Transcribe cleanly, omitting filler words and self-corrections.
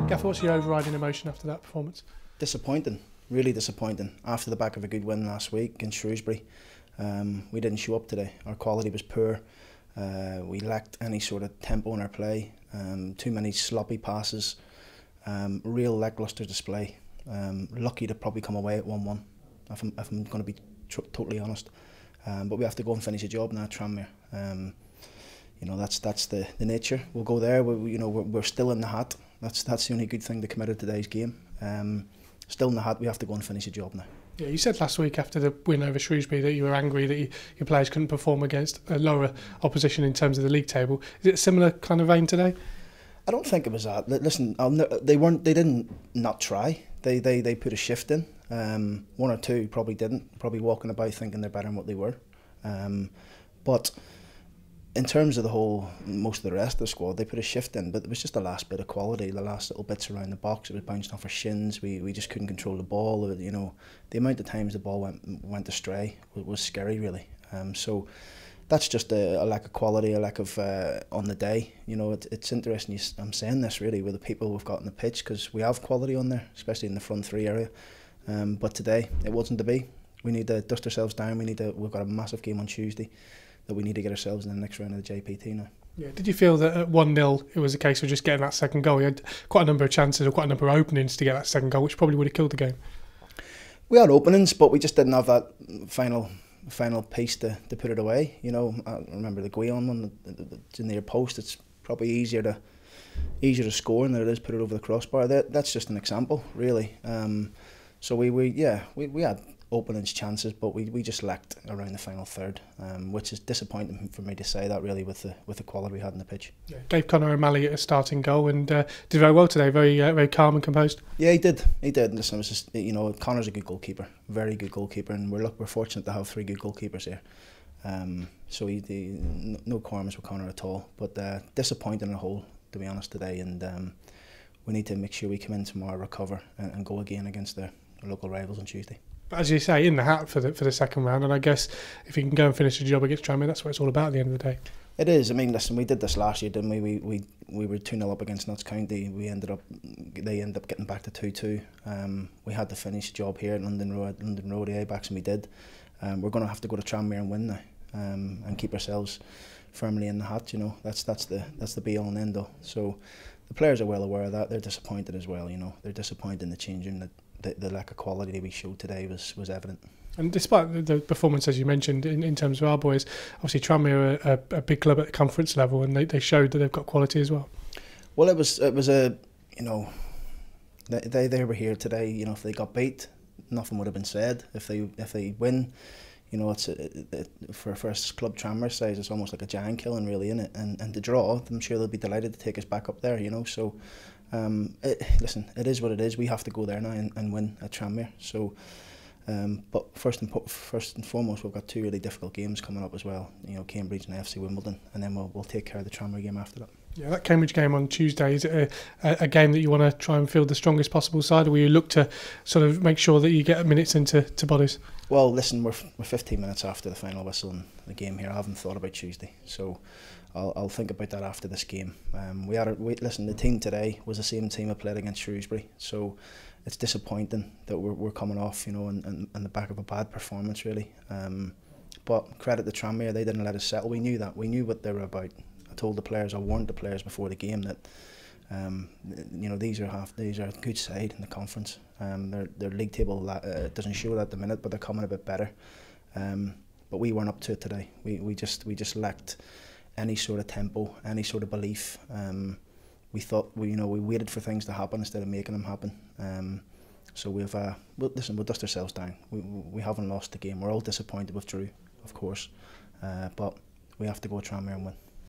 Gaff, what's your overriding emotion after that performance? Disappointing, really disappointing. After the back of a good win last week in Shrewsbury, we didn't show up today. Our quality was poor. We lacked any sort of tempo in our play. Too many sloppy passes. Real lacklustre display. Lucky to probably come away at 1-1, if I'm going to be totally honest. But we have to go and finish a job now at Tranmere. You know, that's the nature. We'll go there. We're still in the hat. That's the only good thing to come out of today's game. Still in the hat. We have to go and finish a job now. Yeah, you said last week after the win over Shrewsbury that you were angry that your players couldn't perform against a lower opposition in terms of the league table. Is it a similar kind of vein today? I don't think it was that. Listen, they didn't not try. They put a shift in. One or two probably didn't. Probably walking about thinking they're better than what they were. But in terms of most of the rest of the squad, they put a shift in, but it was just the last bit of quality, the last little bits around the box. It was bouncing off our shins. We just couldn't control the ball. You know, the amount of times the ball went astray was scary, really. So that's just a lack of quality, a lack of on the day. You know, it's interesting. I'm saying this really with the people we've got on the pitch, because we have quality on there, especially in the front three area. But today it wasn't to be. We need to dust ourselves down. We've got a massive game on Tuesday that we need to get ourselves in the next round of the JPT now. Yeah. Did you feel that at 1-0 it was a case of just getting that second goal? You had quite a number of chances or quite a number of openings to get that second goal, which probably would have killed the game. We had openings, but we just didn't have that final piece to put it away. You know, I remember the Guion one, it's in the near post. It's probably easier to score than it is put it over the crossbar. That's just an example, really. So we had openings, chances, but we just lacked around the final third, which is disappointing for me to say that, really, with the quality we had on the pitch. Yeah. Gave Conor O'Malley a starting goal and did very well today. Very calm and composed. Yeah, he did. Listen, it was just, you know, Conor's a good goalkeeper, very good goalkeeper, and we're fortunate to have three good goalkeepers here. So no qualms with Conor at all, but disappointing in the whole, to be honest, today, and we need to make sure we come in tomorrow, recover, and go again against the local rivals on Tuesday. But as you say, in the hat for the second round, and I guess if you can go and finish the job against Tranmere, that's what it's all about at the end of the day. It is. I mean, listen, we did this last year, didn't we? We were 2-0 up against Notts County. They ended up getting back to 2-2. We had to finish the job here at London Road, the ABAX, and we did. We're going to have to go to Tranmere and win now, and keep ourselves firmly in the hat. You know, that's the be all and end all. So the players are well aware of that. They're disappointed as well. You know, they're disappointed in the changing that. The lack of quality that we showed today was evident. And despite the performance, as you mentioned, in terms of our boys, obviously Tranmere are a big club at the conference level, and they showed that they've got quality as well. Well, it was a, you know, they were here today. You know, if they got beat, nothing would have been said. If they win, you know, it's for a first club Tranmere size, it's almost like a giant killing, really, isn't it? And to draw, I'm sure they'll be delighted to take us back up there. You know, so. Listen, it is what it is. We have to go there now and win at Tranmere. So, but first and foremost, we've got two really difficult games coming up as well. You know, Cambridge and FC Wimbledon, and then we'll take care of the Tranmere game after that. Yeah, that Cambridge game on Tuesday, is it a game that you want to try and field the strongest possible side, or will you look to sort of make sure that you get minutes into bodies? Well, listen, we're 15 minutes after the final whistle in the game here. I haven't thought about Tuesday, so I'll think about that after this game. Listen, the team today was the same team I played against Shrewsbury, so it's disappointing that we're coming off, you know, on the back of a bad performance, really. But credit to Tranmere, they didn't let us settle. We knew that. We knew what they were about. I warned the players before the game that you know, these are a good side in the conference. Their league table doesn't show that at the minute, but they're coming a bit better. But we weren't up to it today. We just lacked any sort of tempo, any sort of belief. We thought we waited for things to happen instead of making them happen. So we'll dust ourselves down. We haven't lost the game. We're all disappointed with Drew, of course, but we have to go to Tranmere and win.